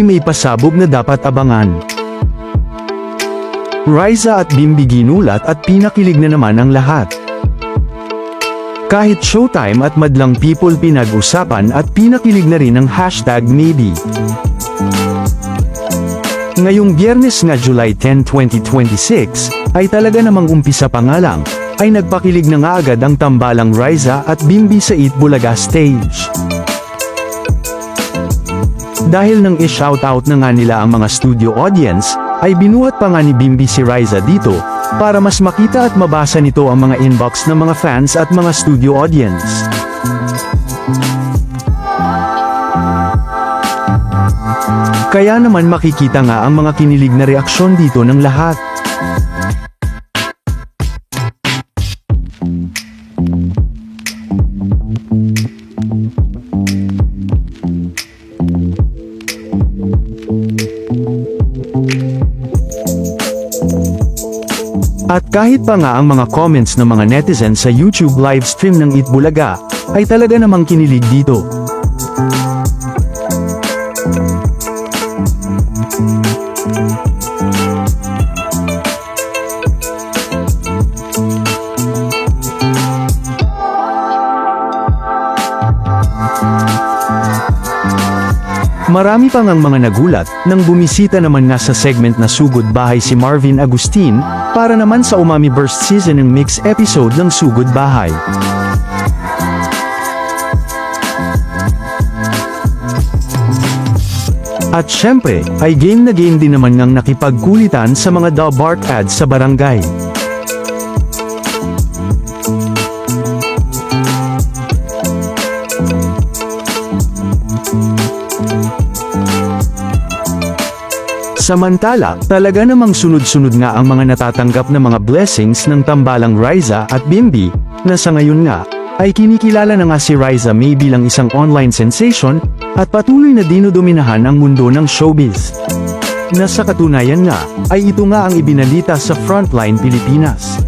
may pasabog na dapat abangan. Riza at Bimbi ginulat at pinakilig na naman ang lahat. Kahit showtime at madlang people pinag-usapan at pinakilig na rin ang #maybe. Ngayong Biyernes na July 10, 2026, ay talaga namang umpisa pa nga lang, ay nagpakilig na nga agad ang tambalang Riza at Bimbi sa Eat Bulaga stage. Dahil nang i-shoutout na nga nila ang mga studio audience, ay binuhat pa nga ni Bimbi si Riza dito, para mas makita at mabasa nito ang mga inbox ng mga fans at mga studio audience. Kaya naman makikita nga ang mga kinilig na reaksyon dito ng lahat. At kahit pa nga ang mga comments ng mga netizens sa YouTube livestream ng Eat Bulaga, ay talaga namang kinilig dito. Marami pang ang mga nagulat, nang bumisita naman nga sa segment na Sugod Bahay si Marvin Agustin, para naman sa Umami Burst season ng mix episode ng Sugod Bahay. At syempre, ay game na game din naman ngang nakipagkulitan sa mga The Bark ads sa barangay. Samantala, talaga namang sunod-sunod nga ang mga natatanggap na mga blessings ng tambalang Riza at Bimbi, na sa ngayon nga, ay kinikilala na nga si Riza May bilang isang online sensation, at patuloy na dinodominahan ang mundo ng showbiz. Na sa katunayan nga, ay ito nga ang ibinalita sa Frontline Pilipinas.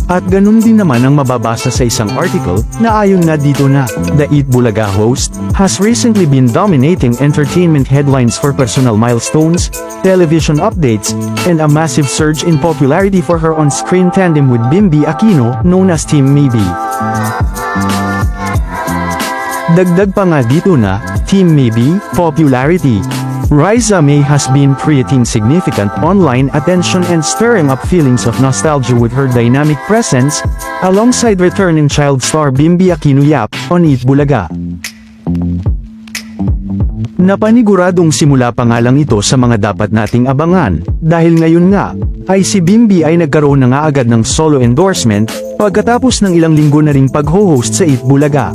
At ganun din naman ang mababasa sa isang article, na ayon nga dito na, the Eat Bulaga host, has recently been dominating entertainment headlines for personal milestones, television updates, and a massive surge in popularity for her on-screen tandem with Bimbi Aquino, known as Team Maybe. Dagdag pa nga dito na, Team Maybe, popularity. Riza May has been creating significant online attention and stirring up feelings of nostalgia with her dynamic presence, alongside returning child star Bimbi Aquino Yap, on Eat Bulaga. Napaniguradong simula pa nga lang ito sa mga dapat nating abangan, dahil ngayon nga, ay si Bimbi ay nagkaroon na nga agad ng solo endorsement, pagkatapos ng ilang linggo na ring pag-host sa Eat Bulaga.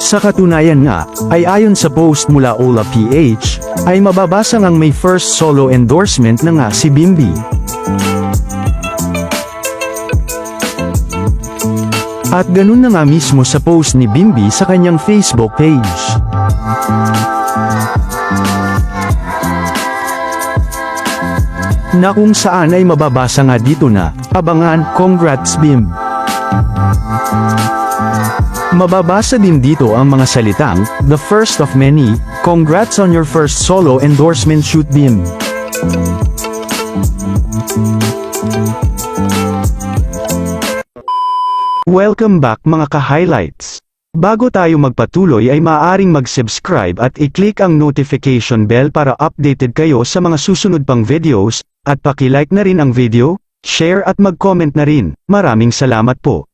Sa katunayan nga, ay ayon sa post mula Ola PH, ay mababasa ngang may first solo endorsement na nga si Bimbi. At ganun na nga mismo sa post ni Bimbi sa kanyang Facebook page. Na kung saan ay mababasa nga dito na, abangan, congrats Bim. Mababasa din dito ang mga salitang, the first of many, congrats on your first solo endorsement shoot Bim. Welcome back mga ka-highlights. Bago tayo magpatuloy ay maaaring mag-subscribe at i-click ang notification bell para updated kayo sa mga susunod pang videos, at paki-like na rin ang video, share at mag-comment na rin. Maraming salamat po.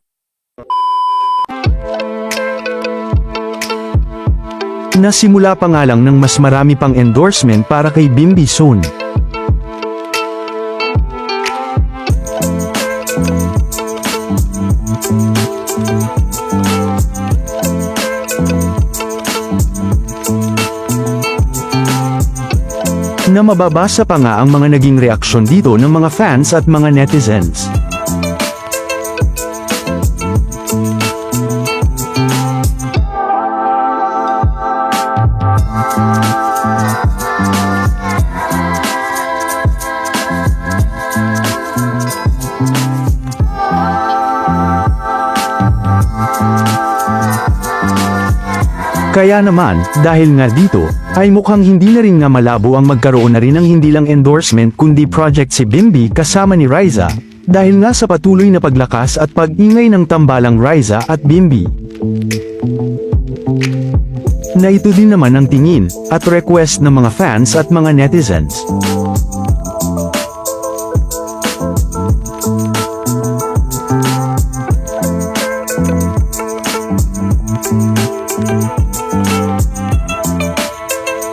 Nasimula pa nga lang ng mas marami pang endorsement para kay Bimbi soon. Na mababasa pa nga ang mga naging reaksyon dito ng mga fans at mga netizens. Kaya naman, dahil nga dito, ay mukhang hindi na rin nga malabo ang magkaroon na rin ng hindi lang endorsement kundi project si Bimby kasama ni Riza, dahil nga sa patuloy na paglakas at pag-ingay ng tambalang Riza at Bimby. Na ito din naman ang tingin at request ng mga fans at mga netizens.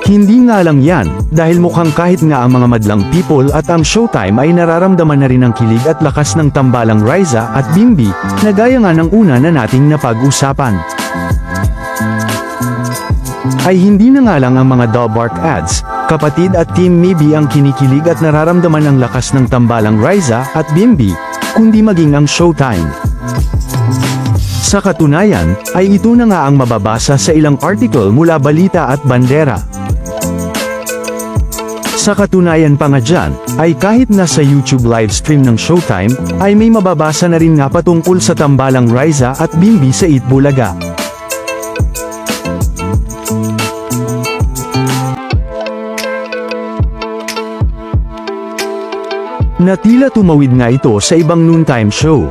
Hindi nga lang yan, dahil mukhang kahit nga ang mga madlang people at ang Showtime ay nararamdaman na rin ang kilig at lakas ng tambalang Riza at Bimby, na gaya nga ng una na nating napag-usapan. Ay hindi na nga lang ang mga Dobark ads, kapatid at Team Maybe ang kinikilig at nararamdaman ang lakas ng tambalang Riza at Bimby, kundi maging ang Showtime. Sa katunayan, ay ito na nga ang mababasa sa ilang article mula Balita at Bandera. Sa katunayan pa nga dyan, ay kahit nasa YouTube livestream ng Showtime, ay may mababasa na rin nga patungkol sa tambalang Riza at Bimby sa Itbulaga. Na tila tumawid nga ito sa ibang noontime show.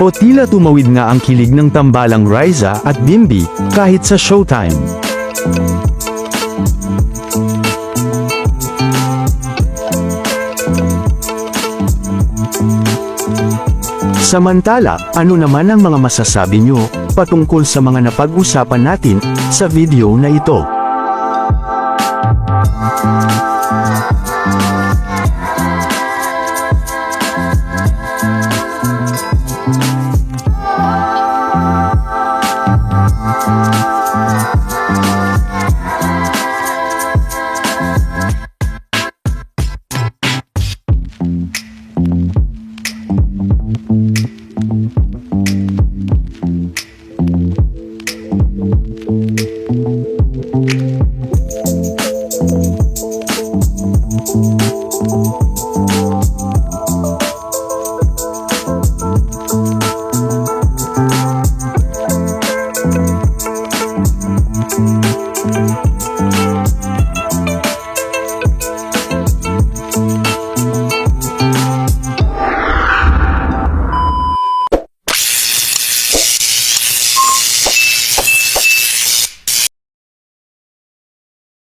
O tila tumawid nga ang kilig ng tambalang Riza at Bimby, kahit sa Showtime. Samantala, ano naman ang mga masasabi nyo patungkol sa mga napag-usapan natin sa video na ito?